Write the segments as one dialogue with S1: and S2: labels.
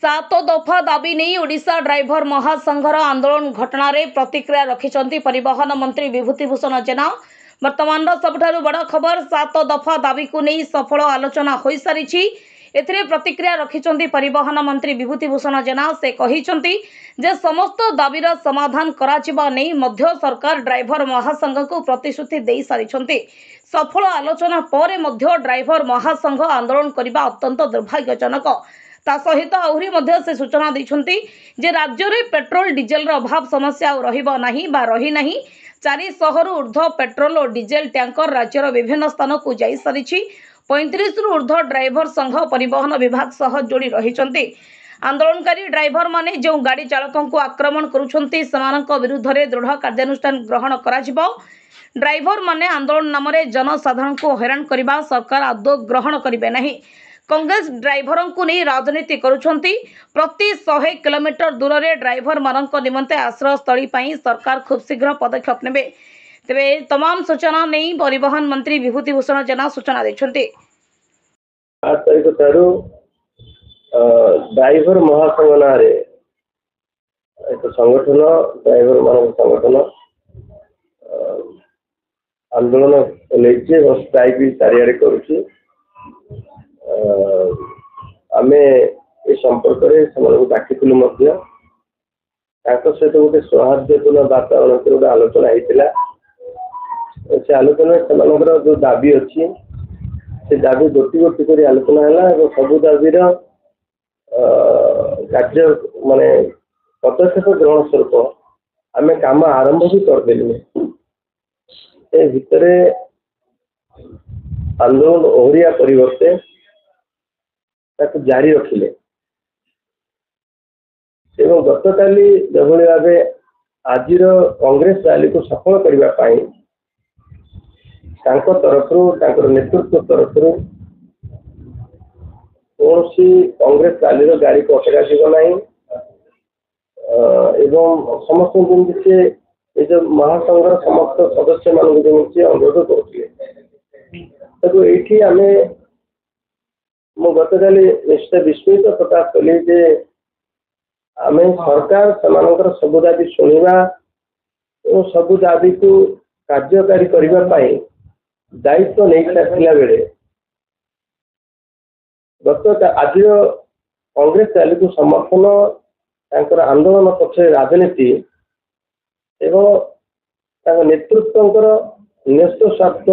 S1: सात दफा दाबी नहीं ओडिशा ड्राइवर महासंघर आंदोलन घटना रे प्रतिक्रिया रखिंट परिवहन मंत्री विभूतिभूषण जेना। वर्तमान सबुठारु बड़ खबर, 7 दफा दाबी को नहीं सफल आलोचना हो सारी। एथिरे प्रतिक्रिया रखिंट परिवहन मंत्री विभूतिभूषण जेना। से कहिसेंती जे समस्त दाबीर समाधान कराजिबा नहीं मध्य सरकार ड्राइवर महासंघ को प्रतिश्रुति दे सारी। सफल आलोचना पर मध्य ड्राइवर महासंघ आंदोलन करने अत्यंत दुर्भाग्यजनक। ता सहित आहुरी मध्य से सूचना देछंती जे राज्य में पेट्रोल डीजेल अभाव समस्या रहिबो नाही बा रही नाही। 400 रु ऊर्ध्व पेट्रोल और डीजेल टैंकर राज्यर विभिन्न स्थान को जाई सारिछि। 35 रु ऊर्ध्व ड्राइवर संघ परिवहन विभाग सह जोड़ी रहिछंती। आंदोलनकारी ड्राइवर माने जो गाड़ी चालकों को आक्रमण करुछंती सेमानक विरुद्ध रे दृढ़ कार्यानुष्ठान ग्रहण कराजिबो। ड्राइवर माने आंदोलन नाम रे जनसाधारण को हैरान करबा सरकार आदौ ग्रहण करिवे नाही। कांग्रेस ड्राइवर को नहीं राजनीति करुछंती। प्रति 100 किलोमीटर दूर रे ड्राइवर मानक निमंते आश्रय स्थली पई सरकार खूब शीघ्र पदक्षेप नेबे। तेबे तमाम सूचना नहीं परिवहन मंत्री विभूतिभूषण जेना सूचना देछंती।
S2: ड्राइवर महासंघ ना रे एक संगठन ड्राइवर मान संगठन आंदोलन लेजे स्ट्राइक भी चारियाडे करूची। आमे ए संपर्क में डाकी सहित गोटे सौहार्दपूर्ण वातावरण गोटे आलोचना होता। से आलोचना से जो दाबी अच्छी से दाबी गोटी गोटी कर आलोचना है। सबू दाबीर कार्य माने पदक्षेप ग्रहण स्वरूप आम काम आरंभ भी करदेलु। भितर आंदोलन ओहरिया परिवर्ते ताकू जारी रखिले एवं गतकाली जभली भाव आज कांग्रेस रैली को सफल करने तरफ नेतृत्व तरफ कौन सी कांग्रेस रैली गाड़ी को अटका जीवना एवं समस्त से महासंघर समस्त सदस्य मान अनुरोध करुले। ये आम मु गतकाली निश्चित विस्मित प्रकाश कली जे आम सरकार से सबु दाबी शुणा और सबु दाबी को कार्यकारी करने दायित्व नहीं सारा बेले गत आज कांग्रेस रैली को समर्थन आंदोलन पक्ष राजनीति एवं नेतृत्व न्यस्त स्वार्थ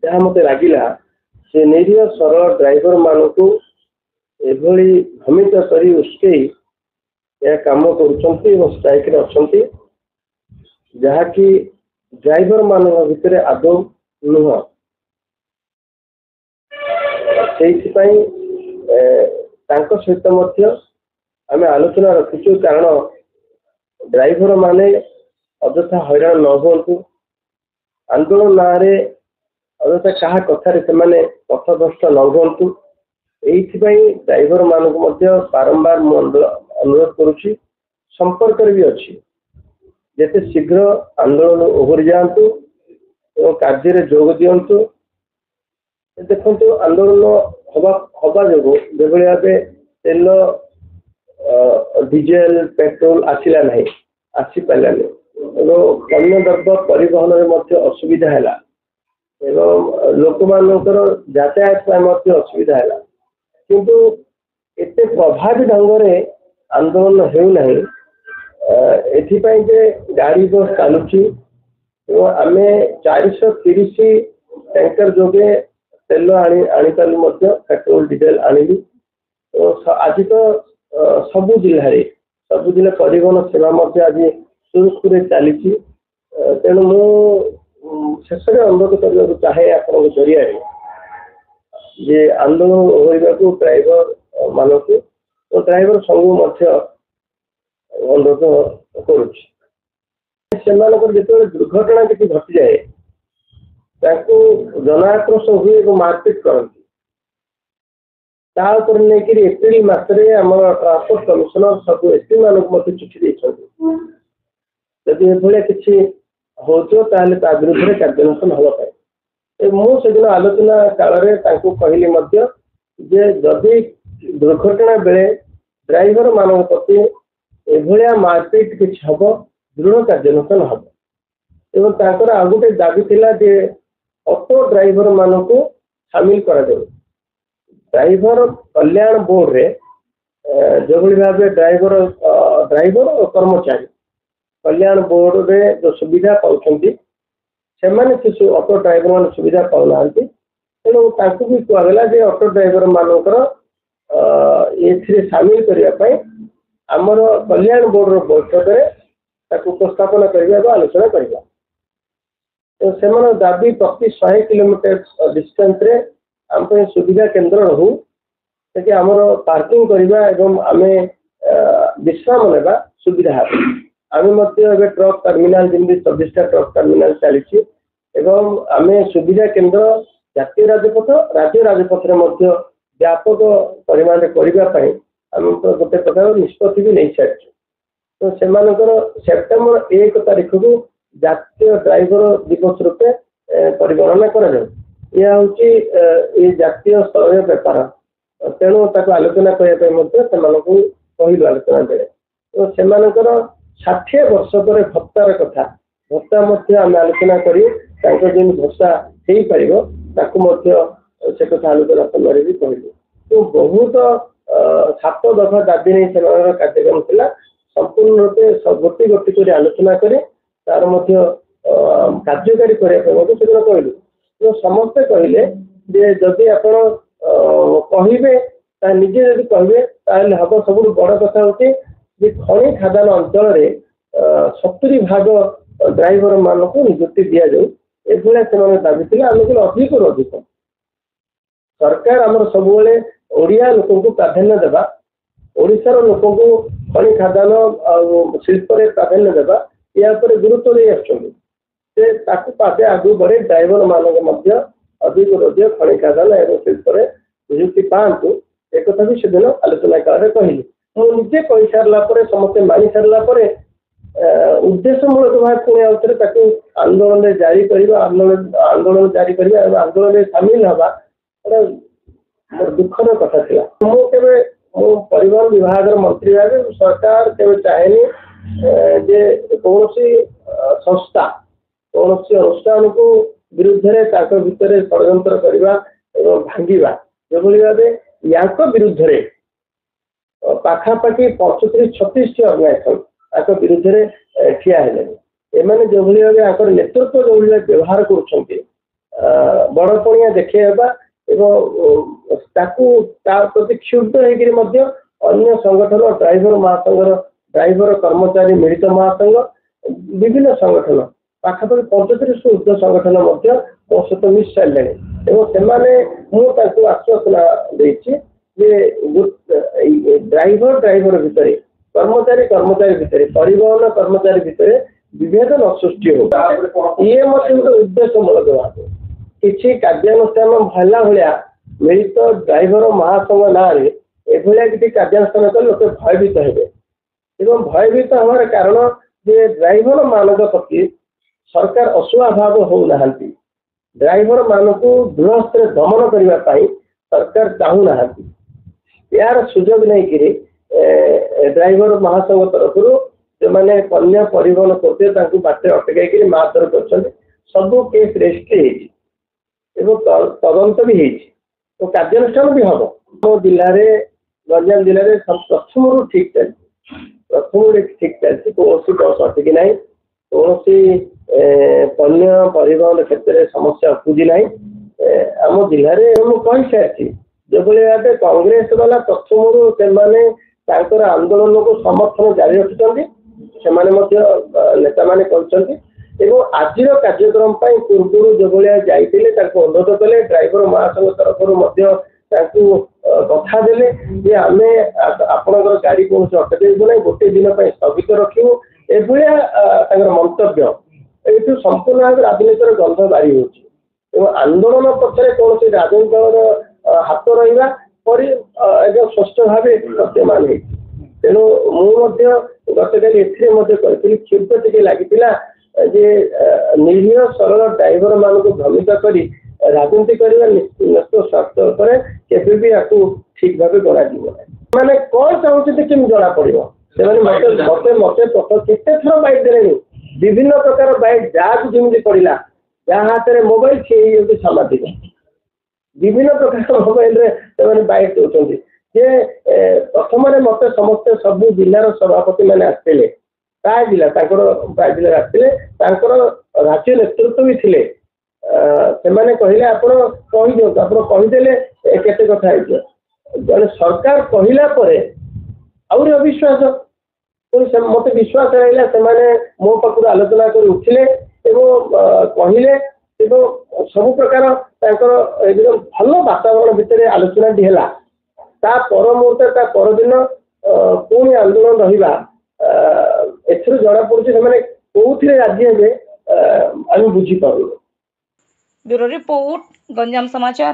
S2: जहाँ मत लगिला से निरीह सरल ड्राइवर मान को एभली भ्रमित करी उस्कई यह काम कर स्ट्राइक अच्छी जहाँकि ड्राइवर मान भितर आदौ नुह। से सहित आम आलोचना रखीचु कारण ड्राइवर माने अଯଥା हैरान न हूँ आंदोलन ना अଯଥା क्या कथार से पथभ्रष्ट न हूँ। यही ड्राइवर मान बारंबार अनुरोध करुच्ची संपर्क भी अच्छी जिते शीघ्र आंदोलन ओहरी जातु और कार्य जोग दिंतु। देखो आंदोलन हवा जो भाव तेल डीजेल पेट्रोल आसला ना आसी पारानी अन्य द्रव्य परिवहन में असुविधा है लोक मानकर यातायात असुविधा है किंतु एते प्रभावी ढंग से आंदोलन होना जे गाड़ी बस चलुची आम 430 टैंकर जोगे तेल आनीपारू पेट्रोल डीजेल आनिलु। तो आज तो सबु जिला परिवहन सेवा आज सुरुखुरे चली। तेणु शेष अनुरोध करने चाहे आप जरिया जे आंदोलन ओहरिबा को ड्राइवर मान को तो ड्राइवर संघ अनुरोध करुच्ची। जो दुर्घटना किसी घटी जाए जनाक्रोश हुए मारपिट करती नहीं एप्रिल मसरे आम ट्रांसपोर्ट कमिशनर सब एसपी मान चिठी देते जदि ये किसी हो विरुद्ध कार्यानुष्ठान हाँपाई मुझे आलोचना काल कहली जे जदि दुर्घटना बेले ड्राइवर मान प्रति एभलिया मारपीट किसी हम दृढ़ कार्यानुष्ठान हम एवं ताकर आ गोटे दाबी थिला जे ऑटो ड्राइवर मान को शामिल करा जाऊ ड्राइवर कल्याण बोर्ड रे जो भाव ड्राइवर और कर्मचारी कल्याण बोर्ड रे जो सुविधा पाउछंती से ऑटो ड्राइवर मान सुविधा पाऊना तेणु भी कहला जे ऑटो ड्राइवर मानकर ए सामिल करने आमर कल्याण बोर्ड बैठक उपस्थापन करने आलोचना करवा तो से दाबी प्रति 100 किलोमीटर डिस्टेंस रे आम सुविधा केन्द्र रहू कि आमर पार्किंग करवा एवं आमे विश्राम लेवा सुविधा आम ट्रक टर्मिनाल जमी 24टा ट्रक टर्मिनाल चली एवं आमे सुविधा केन्द्र जातीय राजपथ राज्य राजपथ व्यापक परिमाण करने आम गोटे प्रकार निष्पत्ति भी नहीं सारी तो से सेप्टेम्बर 1 तारीख को जातीय ड्राइवर दिवस रूपे परिगणना करा यह हूँ जातीय स्तर बेपार तेणु आलोचना करने कहलु आलोचना बेले तो से 60 वर्ष पर भत्तार कथा भत्ता आम आलोचना कर भत्ता हो पार से कथा आलोचना समय भी कहलु तो बहुत 7 दफा दाबी नहीं से कार्यक्रम था संपूर्ण रूपे गोटी गोटी कर आलोचना करें तार कार्यकारी करने कहलु तो समस्ते कहले जदि आप कहे निजे जब कहे हम सब बड़ कथा हूँ खनि खादान अंचल 70% ड्राइवर मान को नियुक्ति दि जाऊ एभलिया से दाबी थे आम कहले अधिक रु अधिक सरकार आमर सब ओडिया लोक को प्राधान्य देवा ओडिशार लोक को खनि खादान शिल्प प्राधान्य देवा या गुरुत्व दे आगे आगू बढ़े ड्राइवर मान अधिक अधिक खनि खादान एवं शिल्प नियुक्ति पातु एक भी सेदिन आलोचना काल कहली मुझे कही सारा समस्त मानि सारा उद्देश्यमूलक भाव पुणी आउे आंदोलन जारी करवा आंदोलन जारी करवा आंदोलन सामिल हवा दुखर कथा थी मुझे परिवहन विभाग मंत्री भाव सरकार के चाहेनी जे कौन संस्था कौन अनुष्ठान को विरुद्ध भितर षड्यंत्र करवा भांगा जो भाव या विरुद्ध पाखापाखि 35-36 अर्गानाइजेसन विरुद्ध ठिया एम जो भाव नेतृत्व जो व्यवहार कर बड़पणिया देखा प्रति क्षुब्ध होकर संगठन ड्राइवर महासंघर ड्राइवर कर्मचारी मिलित महासंघ विभिन्न संगठन पाखापाखि 35 ऊर्ध्व संगठन मो सहित मिस सारे मुझे आश्वासना ड्राइवर ड्राइवर भितर कर्मचारी कर्मचारी भितर परिवहन कर्मचारी भितर विभेद न सृष्टि हो ये गोटे उद्देश्यमूलक भाव किसी कार्यानुष्ठान भला भाया मिलित ड्राइवर महासंघ ना किसी कार्यानुष्ठान कले लोग भयभीत हे भयभीत हमार कारण जे ड्राइवर मान प्रति सरकार असुआ भाव होना ड्राइवर मान को दृढ़ हस्ते दमन करने सरकार चाहूना यार सुजोग नहीं ड्राइवर महासंघ तरफ जो मैंने अन्य परिवहन करते बाटे अटकई मारधर कर सबू केस रेजिस्ट्री तदंत भी तो कार्यानुष्ठान भी हम मो जिले गंजाम जिले में प्रथम ठीक चलती प्रथम ठीक चलती कौन बस अटकी ना कौन अन्य परिवहन क्षेत्र में समस्या उपुजी ना आम जिले में कही सारी जो भाव कांग्रेस वाला प्रथम आंदोलन को समर्थन जारी रखिंट से नेता मैंने कहते आज कार्यक्रम पूर्व जो भाया जाते अनुरोध कले ड्राइवर महासंघ तरफ कथा देले आम आपणकर गाड़ी कौन अटकू ना गोटे दिन स्थगित रखू एभलिया मंतव्य ये संपूर्ण भाव राजनीतिर गंध बारी हो आंदोलन पक्षे कौन राजनीति दल हाथ रहा एकदम स्पष्ट भाव प्रत्यमान तेणु मुझे गतकाली क्षुब्ध टी लगी निरीह सरल ड्राइवर मान को भ्रमित कर राजनीति करने स्वार्थ पर केवे भी ठीक भाव गणाଯିव मैंने कौन चाहते कि जना पड़ो केते थर बाइट दे विभिन्न प्रकार बाइट जहाँ जमी पड़ा जहाँ हाथ में मोबाइल सी सामाजिक विभिन्न प्रकार मोबाइल रे बाइट दौरान जे प्रथम मत समस्ते सब जिलार सभापति मैंने आसते प्राय जिला प्राय जिले आसते राज्य नेतृत्व भी थे से कहले आपदेले केते कथा जन सरकार कहला आहरी अविश्वास मत विश्वास रहा से मो पाखु आलोचना कर उठिले कहले सब प्रकार भल वातावरण भितर आलोचना टी है पर मुहूर्त परदिन पुणी आंदोलन रहा एथर जना पड़े से कौन राजी हे आम बुझीपार।
S1: ब्यूरो रिपोर्ट गंजाम समाचार।